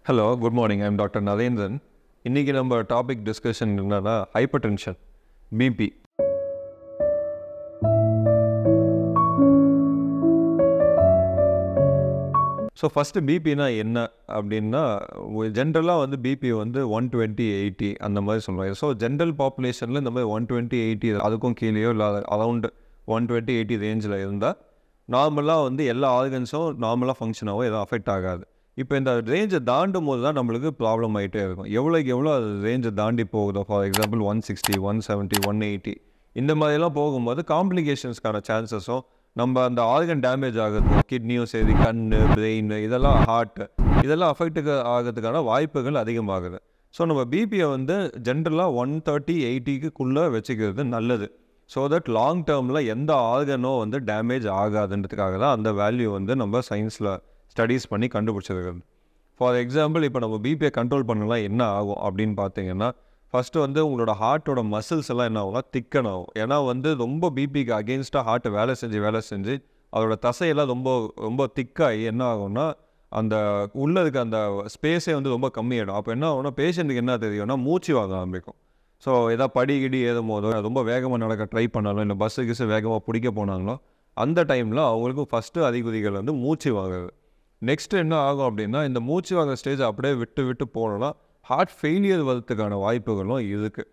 Hello, good morning. I'm Dr. Narendran. இன்னைக்கு நம்ம topic discussion என்னன்னா hypertension, BP. So first பிபினா என்ன அப்படின்னா, ஜென்ரலாக வந்து பிபி வந்து 120/80 அந்த மாதிரி சொல்லுவாங்க. ஸோ ஜென்ரல் பாப்புலேஷனில் இந்த மாதிரி 120/80 அதுக்கும் கீழேயோ இல்லை அரௌண்ட் 120/80 ரேஞ்சில் இருந்தால் நார்மலாக வந்து எல்லா ஆர்கன்ஸும் நார்மலாக ஃபங்க்ஷன் ஆகும், எதுவும் அஃபெக்ட் ஆகாது. இப்போ இந்த ரேஞ்சை தாண்டும் போது தான் நம்மளுக்கு ப்ராப்ளம் ஆகிட்டே இருக்கும். எவ்வளோக்கு எவ்வளோ அது ரேஞ்சை தாண்டி போகுதோ, ஃபார் எக்ஸாம்பிள் 160, 170, 180 இந்த மாதிரிலாம் போகும்போது காம்ப்ளிகேஷன்ஸ்க்கான சான்சஸும், நம்ம அந்த ஆர்கன் டேமேஜ் ஆகுது, கிட்னியும் சரி, கண், பிரெயின், இதெல்லாம் ஹார்ட், இதெல்லாம் அஃபெக்ட் ஆகிறதுக்கான வாய்ப்புகள் அதிகமாகுது. ஸோ நம்ம பிபியை வந்து ஜென்ரலாக 130/80க்குள்ளே வச்சுக்கிறது நல்லது. ஸோ தட் லாங் டேர்மில் எந்த ஆர்கனோ வந்து டேமேஜ் ஆகாதுன்றதுக்காக தான் அந்த வேல்யூ வந்து நம்ம சயின்ஸில் ஸ்டடீஸ் பண்ணி கண்டுபிடிச்சிருக்கிறது. ஃபார் எக்ஸாம்பிள், இப்போ நம்ம பிபியை கண்ட்ரோல் பண்ணலாம் என்ன ஆகும் அப்படின்னு பார்த்தீங்கன்னா, ஃபஸ்ட்டு வந்து உங்களோட ஹார்ட்டோட மசில்ஸ் எல்லாம் என்ன ஆகும்னா திக்கன் ஆகும். ஏன்னா வந்து ரொம்ப பிபிக்கு அகெயின்ஸ்டாக ஹார்ட்டை வேலை செஞ்சு அதோட தசையெல்லாம் ரொம்ப ரொம்ப திக்காகி என்ன ஆகும்னா, அந்த உள்ளே இருக்க அந்த ஸ்பேஸே வந்து ரொம்ப கம்மியாகிடும். அப்போ என்ன ஆகும்னா, பேஷண்ட்டுக்கு என்ன தெரியும்னா மூச்சு வாங்க ஆரம்பிக்கும். ஸோ எதாவது படிக்கடி ஏறும் போதோ, ரொம்ப வேகமாக நடக்க ட்ரை பண்ணாலும், இல்லை பஸ்ஸுக்கு வேகமாக பிடிக்க போனாங்களோ, அந்த டைமில் அவங்களுக்கு ஃபஸ்ட்டு அறிகுறிகள் வந்து மூச்சு வாங்குறது. நெக்ஸ்ட்டு என்ன ஆகும் அப்படின்னா, இந்த மூச்சு வாங்குற ஸ்டேஜ் அப்படியே விட்டு போனோன்னா ஹார்ட் ஃபெயிலியர் வரதுக்கான வாய்ப்புகளும் இருக்குது.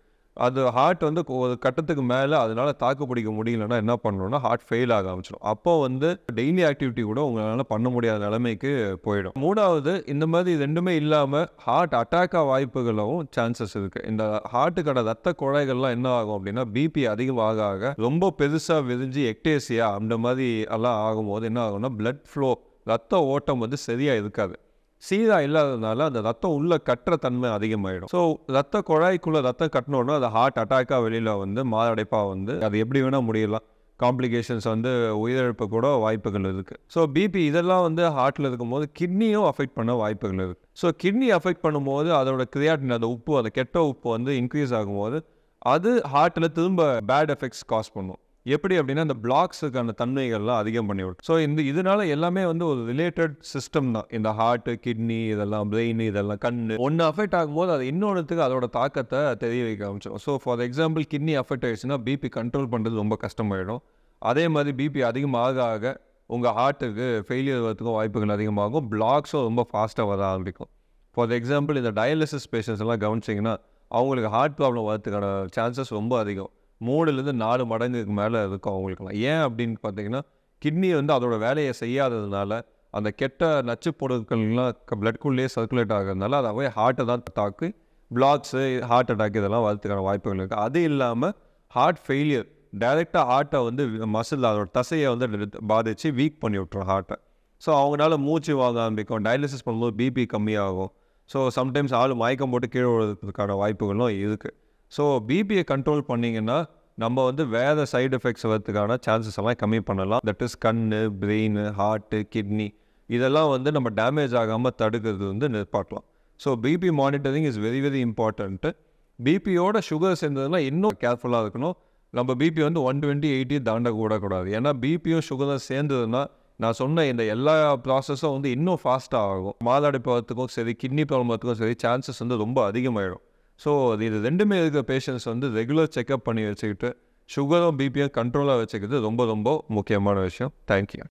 அது ஹார்ட் வந்து ஒரு கட்டத்துக்கு மேலே அதனால் தாக்கு பிடிக்க முடியலன்னா என்ன பண்ணணும்னா, ஹார்ட் ஃபெயில் ஆக ஆரம்பிச்சிடும். அப்போ வந்து டெய்லி ஆக்டிவிட்டி கூட உங்களால் பண்ண முடியாத நிலைமைக்கு போயிடும். மூணாவது, இந்த மாதிரி ரெண்டுமே இல்லாமல் ஹார்ட் அட்டாக்காக வாய்ப்புகளும் சான்சஸ் இருக்குது. இந்த ஹார்ட்டுக்கான ரத்த குழாய்கள்லாம் என்ன ஆகும் அப்படின்னா, பிபி அதிகமாக ரொம்ப பெருசாக விரிஞ்சு எக்டேசியா அந்த மாதிரி எல்லாம் ஆகும்போது என்ன ஆகும்னா, பிளட் ஃப்ளோ, ரத்த ஓட்டம் வந்து சரியாக இருக்காது. சீராக இல்லாததுனால அந்த ரத்தம் உள்ளே கட்டுற தன்மை அதிகமாகிடும். ஸோ ரத்த குழாய்க்குள்ளே ரத்தம் கட்டினோன்னா அது ஹார்ட் அட்டாக்காக வெளியில் வந்து மாரடைப்பாக வந்து அது எப்படி வேணால் முடியலாம். காம்ப்ளிகேஷன்ஸ் வந்து உயிரிழப்பு கூட வாய்ப்புகள் இருக்குது. ஸோ பிபி இதெல்லாம் வந்து ஹார்ட்டில் இருக்கும்போது கிட்னியும் அஃபெக்ட் பண்ண வாய்ப்புகள் இருக்குது. ஸோ கிட்னி அஃபெக்ட் பண்ணும்போது அதோட கிரியாட்டின், அந்த உப்பு, அந்த கெட்ட உப்பு வந்து இன்க்ரீஸ் ஆகும்போது அது ஹார்ட்டில் திரும்ப பேட் எஃபெக்ட்ஸ் காஸ் பண்ணும். எப்படி அப்படின்னா, இந்த பிளாக்ஸுக்கான தன்மைகள்லாம் அதிகம் பண்ணிவிடும். ஸோ இதனால எல்லாமே வந்து ஒரு ரிலேட்டட் சிஸ்டம் தான். இந்த ஹார்ட்டு, கிட்னி, இதெல்லாம் பிரெயின், இதெல்லாம் கண் ஒன்று அஃபெக்ட் ஆகும்போது அது இன்னொன்றுத்துக்கு அதோட தாக்கத்தை தெரிய வைக்க ஆரம்பிச்சிடும். So for example, kidney affect ஆகிடுச்சுன்னா பிபி கண்ட்ரோல் பண்ணுறது ரொம்ப கஷ்டமாயிடும். அதே மாதிரி பிபி அதிகமாக உங்கள் ஹார்ட்டுக்கு ஃபெயிலியர் வரதுக்கும் வாய்ப்புகள் அதிகமாகும். பிளாக்ஸும் ரொம்ப ஃபாஸ்ட்டாக வர ஆரம்பிக்கும். ஃபார் எக்ஸாம்பிள், இந்த டயாலிசிஸ் பேஷண்ட்ஸ் எல்லாம் கவனிச்சிங்கன்னா அவங்களுக்கு ஹார்ட் ப்ராப்ளம் வரதுக்கான சான்சஸ் ரொம்ப அதிகம். 3-4 மடங்குக்கு மேலே இருக்கும் அவங்களுக்குலாம். ஏன் அப்படின்னு பார்த்தீங்கன்னா, கிட்னி வந்து அதோட வேலையை செய்யாததுனால அந்த கெட்ட நச்சு பொருட்கள்லாம் பிளட்குள்ளேயே சர்க்குலேட் ஆகிறதுனால அது போய் ஹார்ட்டை தான் தாக்கி பிளாக்ஸு, ஹார்ட் அட்டாக் இதெல்லாம் வரதுக்கான வாய்ப்புகள் இருக்குது. அது இல்லாமல் ஹார்ட் ஃபெயிலியர் டைரெக்டாக ஹார்ட்டை வந்து மசில், அதோட தசையை வந்து பாதித்து வீக் பண்ணி விட்டுரும் ஹார்ட்டை. ஸோ அவங்களால மூச்சு வாங்க ஆரம்பிக்கும். டயாலிசிஸ் பண்ணும்போது பிபி கம்மியாகும். ஸோ சம்டைம்ஸ் ஆள் மயக்கம் போட்டு கீழே விழுறதுக்கான வாய்ப்புகளும் இருக்குது. ஸோ பிபியை கண்ட்ரோல் பண்ணிங்கன்னா நம்ம வந்து வேறு சைடு எஃபெக்ட்ஸ் வரதுக்கான சான்சஸ் எல்லாம் கம்மி பண்ணலாம். தட் இஸ் கண், பிரெயின், ஹார்ட்டு, கிட்னி இதெல்லாம் வந்து நம்ம டேமேஜ் ஆகாமல் தடுக்கிறது வந்து நிற்பாட்டலாம். So BP monitoring is very very important. பிபியோட சுகர் சேர்ந்ததுன்னா இன்னும் கேர்ஃபுல்லாக இருக்கணும். நம்ம பிபி வந்து 120/80 தாண்டக்கூடாது. ஏன்னா பிபியும் சுகரும் சேர்ந்ததுன்னா நான் சொன்ன இந்த எல்லா ப்ராசஸும் வந்து இன்னும் ஃபாஸ்ட்டாக ஆகும். மாரடைப்பு வரத்துக்கும் சரி, கிட்னி ப்ராப்ளம் வரத்துக்கும் சரி சான்சஸ் வந்து ரொம்ப அதிகமாகிடும். ஸோ இது ரெண்டுமே இருக்கிற பேஷண்ட்ஸ் வந்து ரெகுலர் செக்அப் பண்ணி வச்சுக்கிட்டு சுகரும் பிபியும் கண்ட்ரோலாக வச்சுக்கிறது ரொம்ப ரொம்ப முக்கியமான விஷயம். தேங்க்யூ.